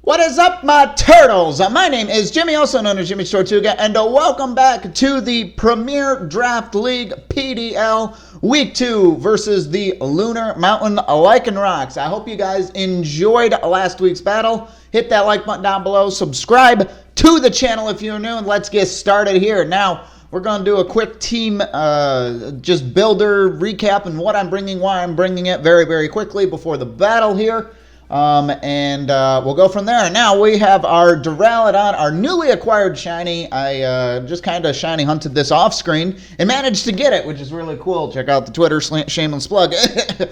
What is up, my turtles? My name is Jimmy, also known as YmmijTortuga, and welcome back to the Premier Draft League PDL Week 2 versus the Lunar Mountain Lycanrocs. I hope you guys enjoyed last week's battle. Hit that like button down below. Subscribe to the channel if you're new, and let's get started here. Now, we're going to do a quick team just builder recap and what I'm bringing, why I'm bringing it very, very quickly before the battle here. We'll go from there. Now we have our Duraludon, our newly acquired shiny. I just kind of shiny hunted this off screen and managed to get it, which is really cool. Check out the Twitter, shameless plug. But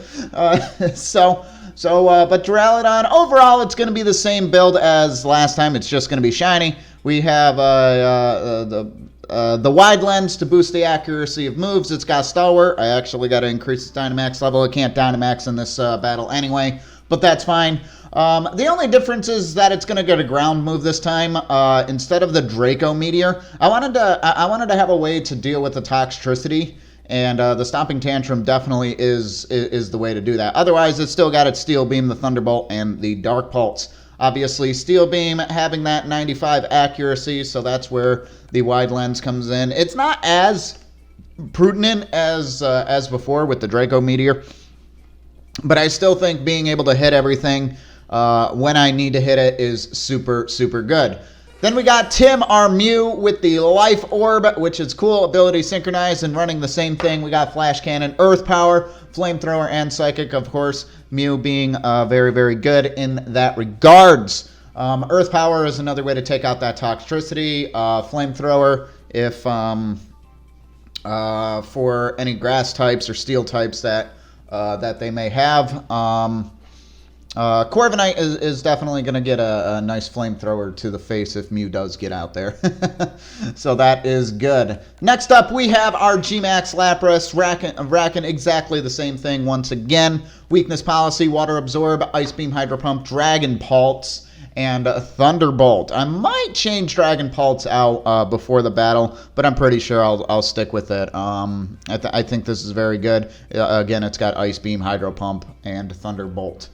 Duraludon, overall, it's going to be the same build as last time. It's just going to be shiny. We have the wide lens to boost the accuracy of moves. It's got Stalwart. I actually got to increase its Dynamax level. I can't Dynamax in this battle anyway, but that's fine. The only difference is that it's going to get a ground move this time instead of the Draco Meteor. I wanted to have a way to deal with the Toxtricity, and the Stomping Tantrum definitely is the way to do that. Otherwise, it's still got its Steel Beam, the Thunderbolt, and the Dark Pulse. Obviously, Steel Beam having that 95 accuracy, so that's where the wide lens comes in. It's not as prudent as before with the Draco Meteor, but I still think being able to hit everything when I need to hit it is super, super good. Then we got Tim, our Mew, with the Life Orb, which is cool. Ability Synchronize and running the same thing. We got Flash Cannon, Earth Power, Flamethrower, and Psychic, of course. Mew being very, very good in that regards. Earth Power is another way to take out that Toxtricity. Flamethrower, if for any grass types or steel types that they may have. Corviknight is definitely going to get a nice flamethrower to the face if Mew does get out there. So that is good. Next up, we have our G-Max Lapras, racking exactly the same thing once again. Weakness Policy, Water Absorb, Ice Beam, Hydro Pump, Dragon Pulse, and Thunderbolt. I might change Dragon Pulse out before the battle, but I'm pretty sure I'll stick with it. I think this is very good. Again, it's got Ice Beam, Hydro Pump, and Thunderbolt.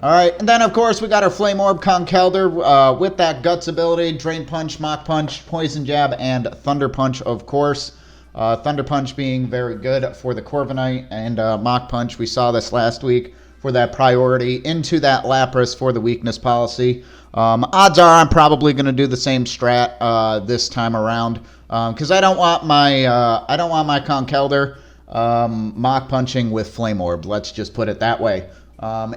All right, and then, of course, we got our Flame Orb Conkeldurr with that Guts ability, Drain Punch, Mach Punch, Poison Jab, and Thunder Punch, of course. Thunder Punch being very good for the Corviknight, and Mach Punch, we saw this last week, for that priority into that Lapras for the Weakness Policy. Odds are I'm probably going to do the same strat this time around, because I don't want my Conkeldurr Mach Punching with Flame Orb. Let's just put it that way.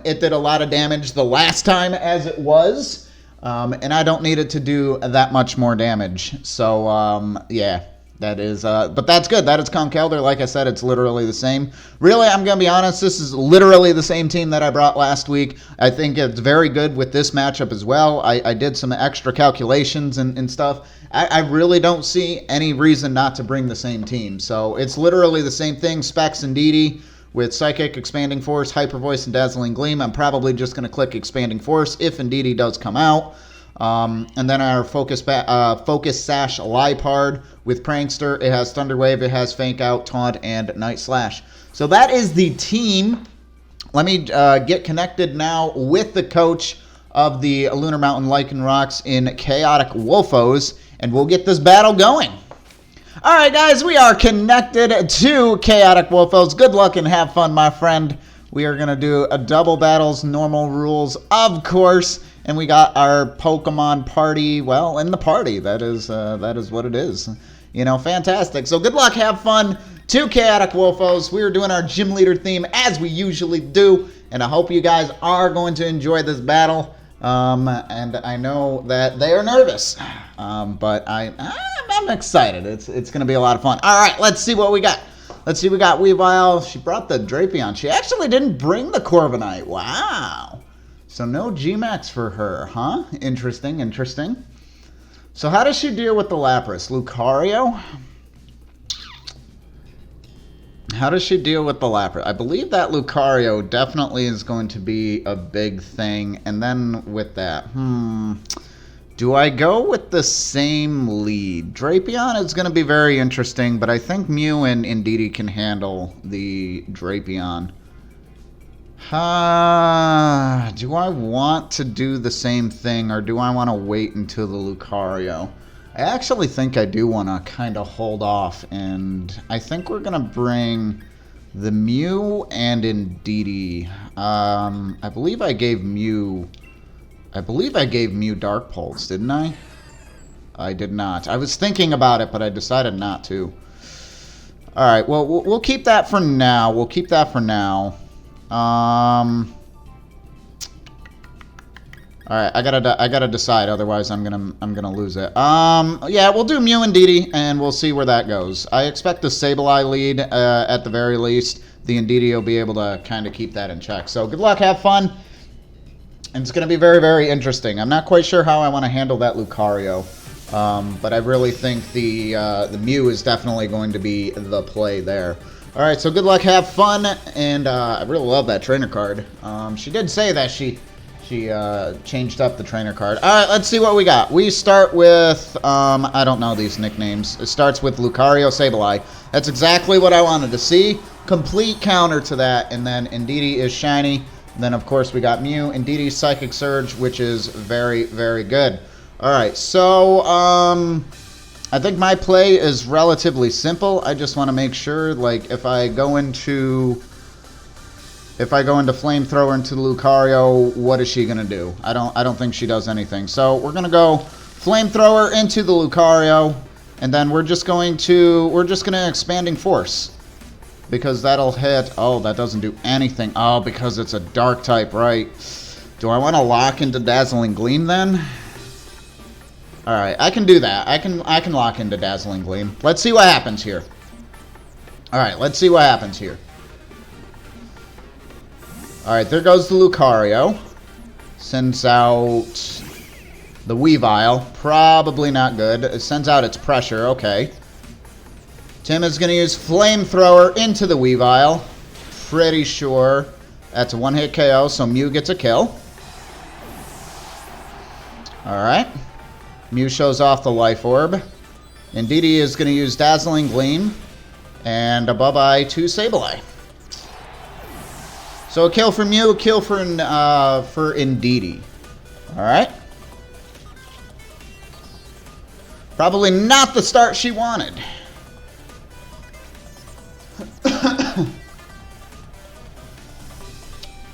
It did a lot of damage the last time as it was, and I don't need it to do that much more damage. So, yeah, that is, but that's good. That is Conkeldurr. Like I said, it's literally the same. Really, I'm going to be honest, this is literally the same team that I brought last week. I think it's very good with this matchup as well. I did some extra calculations and stuff. I really don't see any reason not to bring the same team. So, it's literally the same thing. Specs and Didi with Psychic, Expanding Force, Hyper Voice, and Dazzling Gleam. I'm probably just going to click Expanding Force if indeed he does come out. And then our Focus Sash Liepard with Prankster. It has Thunder Wave, it has Fake Out, Taunt, and Night Slash. So that is the team. Let me get connected now with the coach of the Lunar Mountain Lycanrocs in Chaotic Wolfos, and we'll get this battle going. All right, guys, we are connected to Chaotic Wolfos. Good luck and have fun, my friend. We are going to do a double battles, normal rules, of course. And we got our Pokemon party, well, in the party. That is what it is. You know, fantastic. So good luck, have fun to Chaotic Wolfos. We are doing our gym leader theme as we usually do. And I hope you guys are going to enjoy this battle. And I know that they are nervous. But I'm excited. It's going to be a lot of fun. All right, let's see what we got. Let's see, we got Weavile. She brought the Drapion. She actually didn't bring the Corviknight. Wow. So no G-Max for her, huh? Interesting, interesting. So how does she deal with the Lapras? Lucario? How does she deal with the Lapras? I believe that Lucario definitely is going to be a big thing. And then with that, do I go with the same lead? Drapion is going to be very interesting, but I think Mew and Indeedee can handle the Drapion. Do I want to do the same thing, or do I want to wait until the Lucario? I actually think I do want to kind of hold off, and I think we're going to bring the Mew and Indeedee. I believe I gave Mew Dark Pulse, didn't I? I did not. I was thinking about it, but I decided not to. All right, well, we'll keep that for now. We'll keep that for now. All right, I gotta decide. Otherwise, I'm gonna lose it. Yeah, we'll do Mew and Indeedee, and we'll see where that goes. I expect the Sableye lead at the very least. The Indeedee will be able to kind of keep that in check. So good luck, have fun, and it's gonna be very, very interesting. I'm not quite sure how I want to handle that Lucario. But I really think the Mew is definitely going to be the play there. All right, so good luck, have fun, and I really love that trainer card. She did say that she changed up the trainer card. All right, let's see what we got. We start with, I don't know these nicknames. It starts with Lucario Sableye. That's exactly what I wanted to see. Complete counter to that, and then Indeedee is shiny. Then, of course, we got Mew, Indeedee Psychic Surge, which is very, very good. All right, so I think my play is relatively simple. I just want to make sure, like, if I go into Flamethrower into the Lucario, what is she gonna do? I don't think she does anything. So we're gonna go Flamethrower into the Lucario, and then we're just gonna Expanding Force, because that'll hit. Oh, that doesn't do anything. Oh, because it's a dark type, right? Do I want to lock into Dazzling Gleam then? All right, I can do that. I can lock into Dazzling Gleam. Let's see what happens here. All right, let's see what happens here. All right, there goes the Lucario. Sends out the Weavile. Probably not good. It sends out its pressure. Okay. Tim is going to use Flamethrower into the Weavile. Pretty sure that's a one-hit KO, so Mew gets a kill. All right. Mew shows off the Life Orb. Indeedee is going to use Dazzling Gleam. And a bye-bye to Sableye. So a kill for Mew, a kill for Indeedee. Alright. Probably not the start she wanted.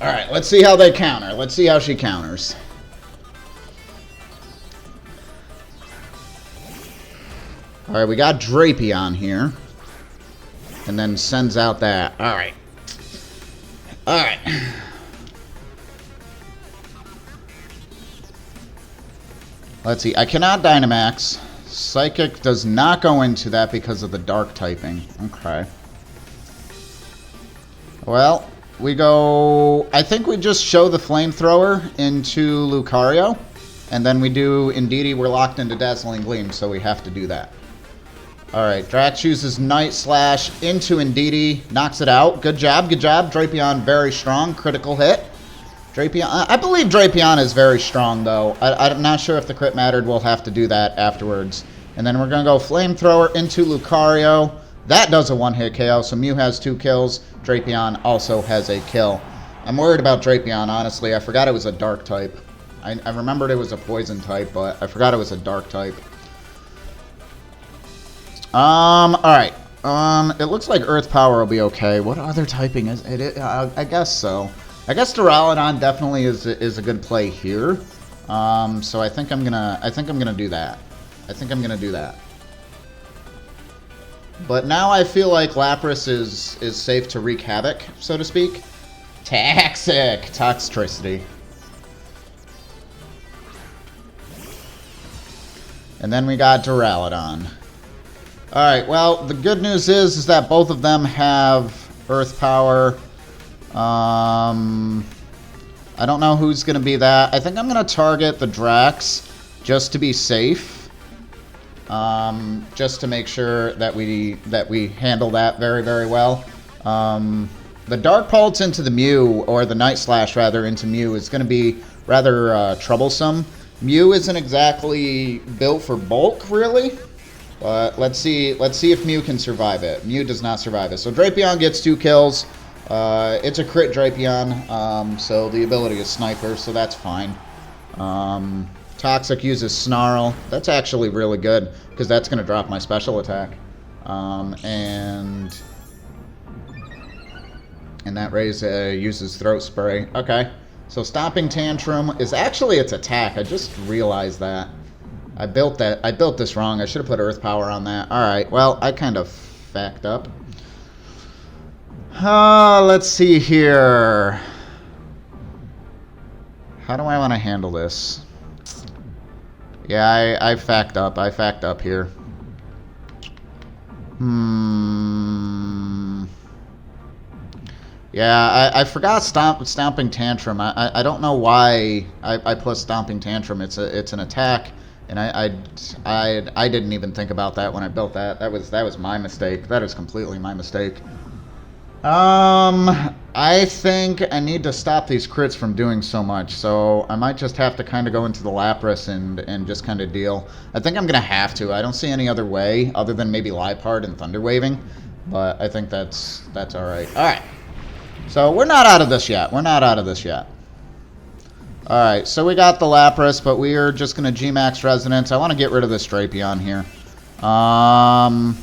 Alright, let's see how they counter. Let's see how she counters. Alright, we got Drapion here. And then sends out that. Alright. Alright. Let's see. I cannot Dynamax. Psychic does not go into that because of the dark typing. Okay. Well, we go... I think we just show the Flamethrower into Lucario. And then we do Indeedee. We're locked into Dazzling Gleam, so we have to do that. Alright, Drax uses Night Slash into Indeedee, knocks it out. Good job, good job. Drapion very strong, critical hit. Drapion, I believe Drapion is very strong, though. I'm not sure if the crit mattered. We'll have to do that afterwards. And then we're going to go Flamethrower into Lucario. That does a one-hit KO, so Mew has 2 kills. Drapion also has a kill. I'm worried about Drapion, honestly. I forgot it was a dark type. I remembered it was a poison type, but I forgot it was a dark type. Alright. It looks like Earth Power will be okay. What other typing is it? I guess so. I guess Duraludon definitely is a good play here. So I think I'm gonna do that. I think I'm gonna do that. But now I feel like Lapras is safe to wreak havoc, so to speak. Toxtricity. And then we got Duraludon. Alright, well, the good news is that both of them have Earth Power. I don't know who's going to be that. I think I'm going to target the Drax just to be safe. Just to make sure that we handle that very, very well. The Dark Pulse into the Mew, or the Night Slash, rather, into Mew is going to be rather troublesome. Mew isn't exactly built for bulk, really. But let's see if Mew can survive it. Mew does not survive it. So Drapion gets 2 kills. It's a crit Drapion, so the ability is Sniper, so that's fine. Toxic uses Snarl. That's actually really good, because that's going to drop my special attack. And that raise uses Throat Spray. Okay. So Stomping Tantrum is actually its attack. I just realized that. I built this wrong. I should have put Earth Power on that. Alright, well, I kind of fucked up. Let's see here. How do I want to handle this? Yeah, I fucked up. I fucked up here. Yeah, I forgot Stomping Tantrum. I don't know why I put Stomping Tantrum. It's an attack, and I didn't even think about that when I built that. That was my mistake. That is completely my mistake. I think I need to stop these crits from doing so much, so I might just have to kind of go into the Lapras and just kind of deal. I think I'm gonna have to. I don't see any other way other than maybe Liepard and Thunder Waving, but I think that's all right. All right. So we're not out of this yet. We're not out of this yet. Alright, so we got the Lapras, but we are just going to G-Max Resonance. I want to get rid of this Drapion here. I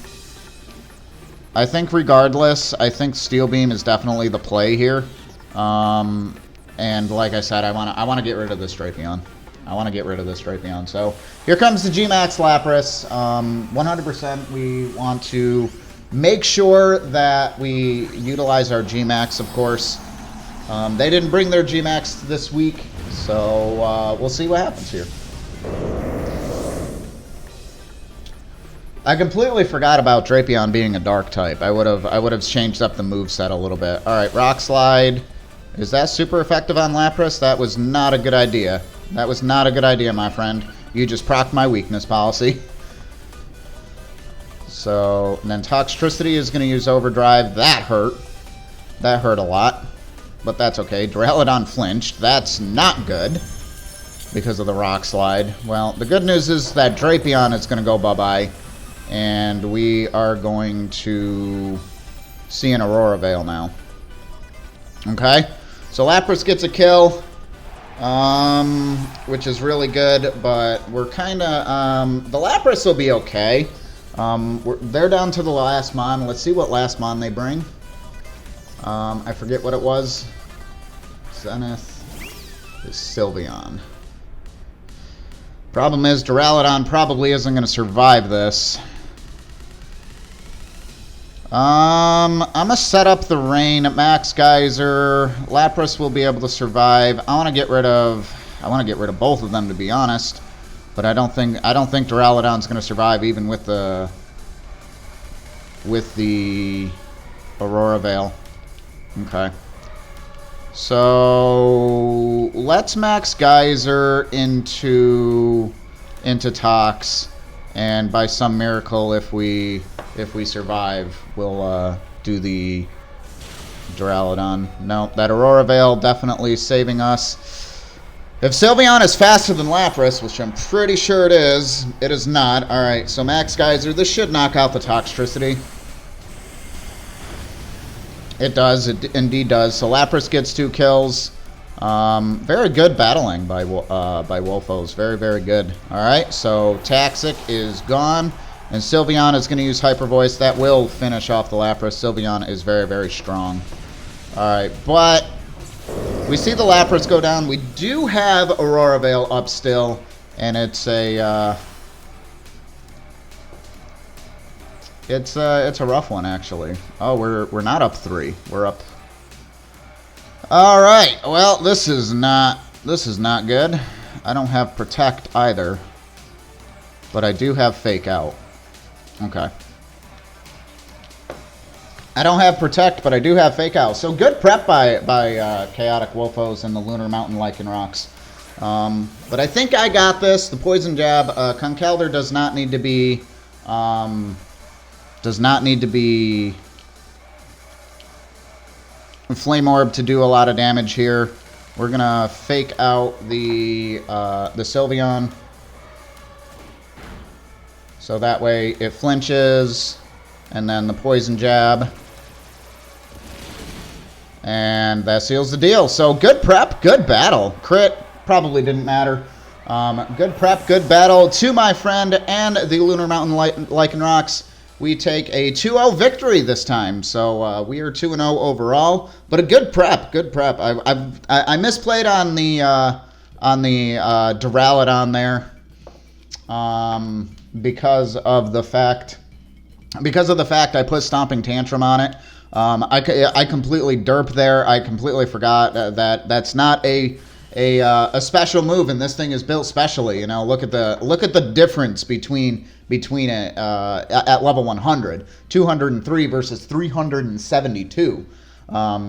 think regardless, I think Steel Beam is definitely the play here. And like I said, I want to get rid of this Drapion. I want to get rid of this Drapion. So here comes the G-Max Lapras. 100% we want to make sure that we utilize our G-Max, of course. They didn't bring their G-Max this week, so we'll see what happens here. I completely forgot about Drapion being a Dark type. I would have changed up the moveset a little bit. All right, Rock Slide. Is that super effective on Lapras? That was not a good idea. That was not a good idea, my friend. You just procced my weakness policy. So, and then Toxtricity is going to use Overdrive. That hurt. That hurt a lot. But that's okay. Duraludon flinched. That's not good because of the Rock Slide. Well, the good news is that Drapion is going to go bye-bye. And we are going to see an Aurora Veil now. Okay? So Lapras gets a kill. Which is really good. But we're kind of... the Lapras will be okay. They're down to the last mon. Let's see what last mon they bring. I forget what it was. Zenith is Sylveon. Problem is, Duraludon probably isn't going to survive this. I'm going to set up the Rain at Max Geyser. Lapras will be able to survive. I want to get rid of both of them, to be honest. But I don't think Duraludon's going to survive even with the Aurora Veil. Okay. So let's Max Geyser into Tox, and by some miracle, if we survive, we'll do the Duraludon. No, that Aurora Veil definitely saving us. If Sylveon is faster than Lapras, which I'm pretty sure it is not. Alright, so Max Geyser, this should knock out the Toxtricity. It does, it indeed does. So Lapras gets 2 kills. Very good battling by Wolfos. Very, very good. Alright, so Toxic is gone. And Sylveon is going to use Hyper Voice. That will finish off the Lapras. Sylveon is very, very strong. Alright, but we see the Lapras go down. We do have Aurora Veil up still. And it's a... It's a rough one, actually. Oh, we're not up 3. We're up. All right. Well, this is not good. I don't have Protect either, but I do have Fake Out. Okay. I don't have Protect, but I do have Fake Out. So good prep by Chaotic Wolfos and the Lunar Mountain Lycanrocs. But I think I got this. The Poison Jab. Conkeldurr does not need to be. Does not need to be Flame Orb to do a lot of damage here. We're gonna Fake Out the Sylveon, so that way it flinches, and then the Poison Jab. And that seals the deal. So good prep, good battle. Crit probably didn't matter. Good prep, good battle to my friend and the Lunar Mountain Lycanrocs. We take a 2-0 victory this time. So we are 2-0 overall. But a good prep, good prep. I misplayed on the Duraludon there because of the fact I put Stomping Tantrum on it. I completely derped there. I completely forgot that that's not a special move, and this thing is built specially. You know, look at the difference between it at level 100, 203 versus 372.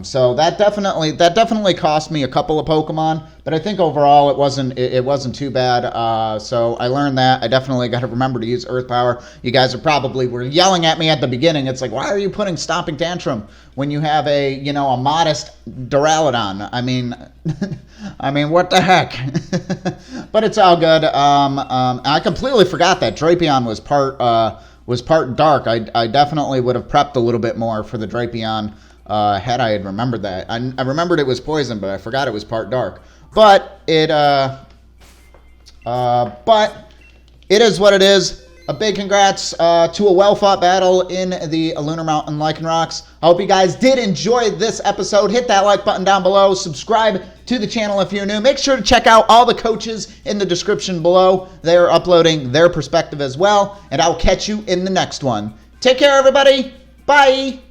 So that definitely cost me a couple of Pokemon, but I think overall it wasn't too bad. So I learned that I definitely got to remember to use Earth Power. You guys were yelling at me at the beginning. It's like, why are you putting Stomping Tantrum when you have a modest Duraludon? I mean, what the heck? But it's all good. I completely forgot that Drapion was part dark. I definitely would have prepped a little bit more for the Drapion. Had I had remembered that. I remembered it was poison, but I forgot it was part dark. But it is what it is. A big congrats to a well-fought battle in the Lunar Mountain Lycanrocs. I hope you guys did enjoy this episode. Hit that like button down below. Subscribe to the channel if you're new. Make sure to check out all the coaches in the description below. They are uploading their perspective as well. And I'll catch you in the next one. Take care, everybody. Bye.